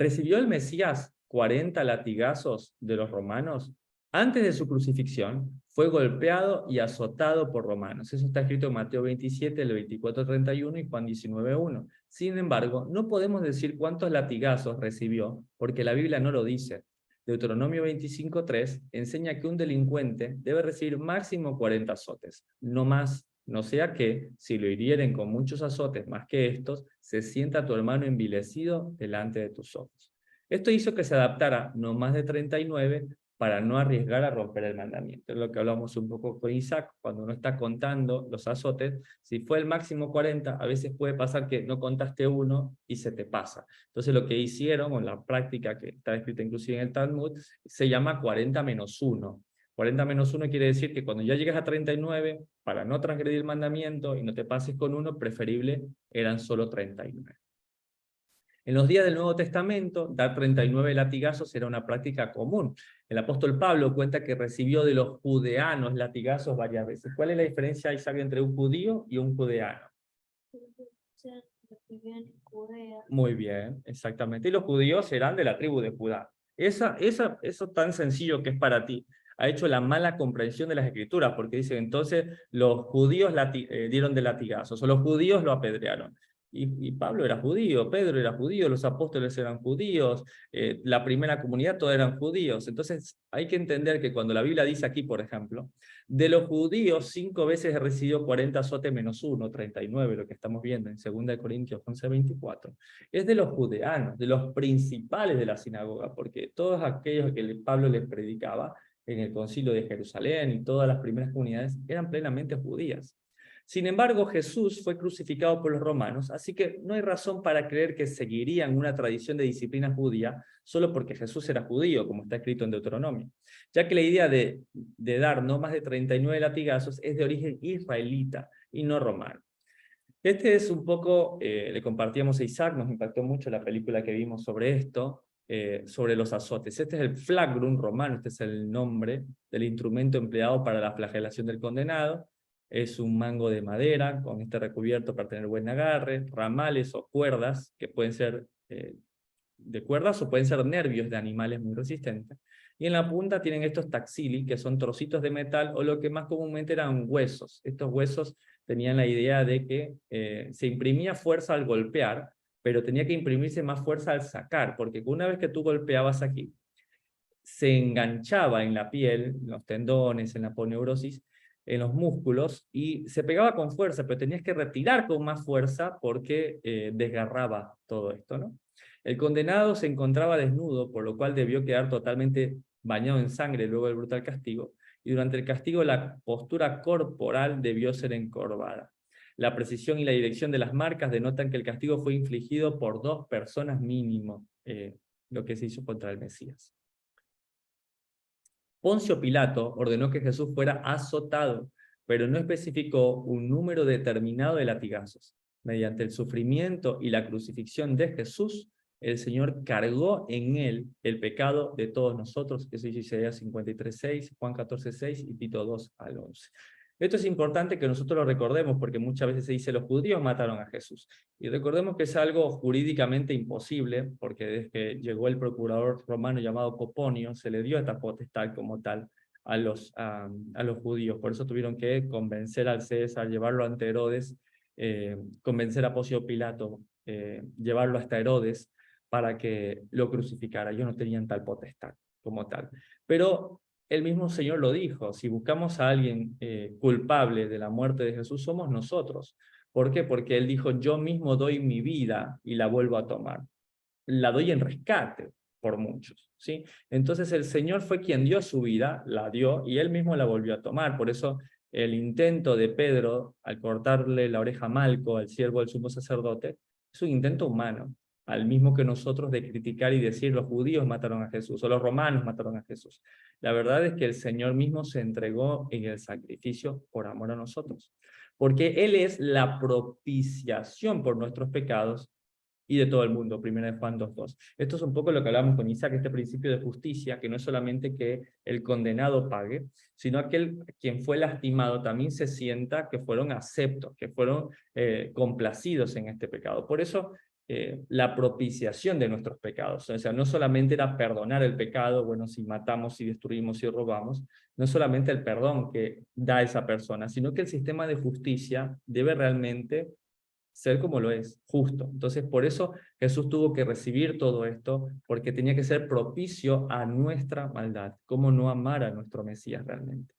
¿Recibió el Mesías 40 latigazos de los romanos? Antes de su crucifixión, fue golpeado y azotado por romanos. Eso está escrito en Mateo 27, el 24:31 y Juan 19:1. Sin embargo, no podemos decir cuántos latigazos recibió, porque la Biblia no lo dice. Deuteronomio 25:3 enseña que un delincuente debe recibir máximo 40 azotes, no más. No sea que, si lo hirieren con muchos azotes más que estos, se sienta tu hermano envilecido delante de tus ojos. Esto hizo que se adaptara no más de 39 para no arriesgar a romper el mandamiento. Es lo que hablamos un poco con Isaac, cuando uno está contando los azotes, si fue el máximo 40, a veces puede pasar que no contaste uno y se te pasa. Entonces lo que hicieron, con la práctica que está escrita inclusive en el Talmud, se llama 40 menos 1. 40 menos 1 quiere decir que cuando ya llegas a 39, para no transgredir el mandamiento y no te pases con uno, preferible eran solo 39. En los días del Nuevo Testamento, dar 39 latigazos era una práctica común. El apóstol Pablo cuenta que recibió de los judeanos latigazos varias veces. ¿Cuál es la diferencia, Isaac, entre un judío y un judeano? Muy bien, exactamente. Y los judíos eran de la tribu de Judá. Eso tan sencillo que es para ti ha hecho la mala comprensión de las escrituras, porque dice entonces los judíos dieron de latigazos, o los judíos lo apedrearon. Y Pablo era judío, Pedro era judío, los apóstoles eran judíos, la primera comunidad todos eran judíos. Entonces hay que entender que cuando la Biblia dice aquí, por ejemplo, de los judíos 5 veces recibió 40 azotes menos 1, 39, lo que estamos viendo en 2 Corintios 11:24. Es de los judeanos, de los principales de la sinagoga, porque todos aquellos que Pablo les predicaba en el concilio de Jerusalén y todas las primeras comunidades eran plenamente judías. Sin embargo, Jesús fue crucificado por los romanos, así que no hay razón para creer que seguirían una tradición de disciplina judía solo porque Jesús era judío, como está escrito en Deuteronomio, ya que la idea de dar no más de 39 latigazos es de origen israelita y no romano. Este es un poco, le compartíamos a Isaac, nos impactó mucho la película que vimos sobre esto, sobre los azotes. Este es el flagrum romano, este es el nombre del instrumento empleado para la flagelación del condenado. Es un mango de madera con este recubierto para tener buen agarre, ramales o cuerdas, que pueden ser de cuerdas o pueden ser nervios de animales muy resistentes. Y en la punta tienen estos taxili, que son trocitos de metal, o lo que más comúnmente eran huesos. Estos huesos tenían la idea de que se imprimía fuerza al golpear, pero tenía que imprimirse más fuerza al sacar, porque una vez que tú golpeabas aquí, se enganchaba en la piel, en los tendones, en la aponeurosis, en los músculos, y se pegaba con fuerza, pero tenías que retirar con más fuerza porque desgarraba todo esto, ¿no? El condenado se encontraba desnudo, por lo cual debió quedar totalmente bañado en sangre luego del brutal castigo, y durante el castigo la postura corporal debió ser encorvada. La precisión y la dirección de las marcas denotan que el castigo fue infligido por 2 personas mínimo, lo que se hizo contra el Mesías. Poncio Pilato ordenó que Jesús fuera azotado, pero no especificó un número determinado de latigazos. Mediante el sufrimiento y la crucifixión de Jesús, el Señor cargó en él el pecado de todos nosotros. Eso dice Isaías 53:6, Juan 14:6 y Tito 2:11. Esto es importante que nosotros lo recordemos porque muchas veces se dice los judíos mataron a Jesús. Y recordemos que es algo jurídicamente imposible porque desde que llegó el procurador romano llamado Coponio se le dio esta potestad como tal a los judíos. Por eso tuvieron que convencer al César, llevarlo ante Herodes, convencer a Poncio Pilato, llevarlo hasta Herodes para que lo crucificara. Ellos no tenían tal potestad como tal. Pero el mismo Señor lo dijo, si buscamos a alguien culpable de la muerte de Jesús, somos nosotros. ¿Por qué? Porque Él dijo, yo mismo doy mi vida y la vuelvo a tomar. La doy en rescate por muchos, ¿sí? Entonces el Señor fue quien dio su vida, la dio, y Él mismo la volvió a tomar. Por eso el intento de Pedro, al cortarle la oreja a Malco, al siervo del sumo sacerdote, es un intento humano, al mismo que nosotros de criticar y decir los judíos mataron a Jesús, o los romanos mataron a Jesús. La verdad es que el Señor mismo se entregó en el sacrificio por amor a nosotros, porque Él es la propiciación por nuestros pecados y de todo el mundo, 1 Juan 2:2. Esto es un poco lo que hablamos con Isaac, este principio de justicia, que no es solamente que el condenado pague, sino aquel quien fue lastimado también se sienta que fueron aceptos, que fueron complacidos en este pecado. Por eso la propiciación de nuestros pecados. O sea, no solamente era perdonar el pecado, bueno, si matamos, si destruimos, si robamos, no solamente el perdón que da esa persona, sino que el sistema de justicia debe realmente ser como lo es, justo. Entonces, por eso Jesús tuvo que recibir todo esto, porque tenía que ser propicio a nuestra maldad. ¿Cómo no amar a nuestro Mesías realmente?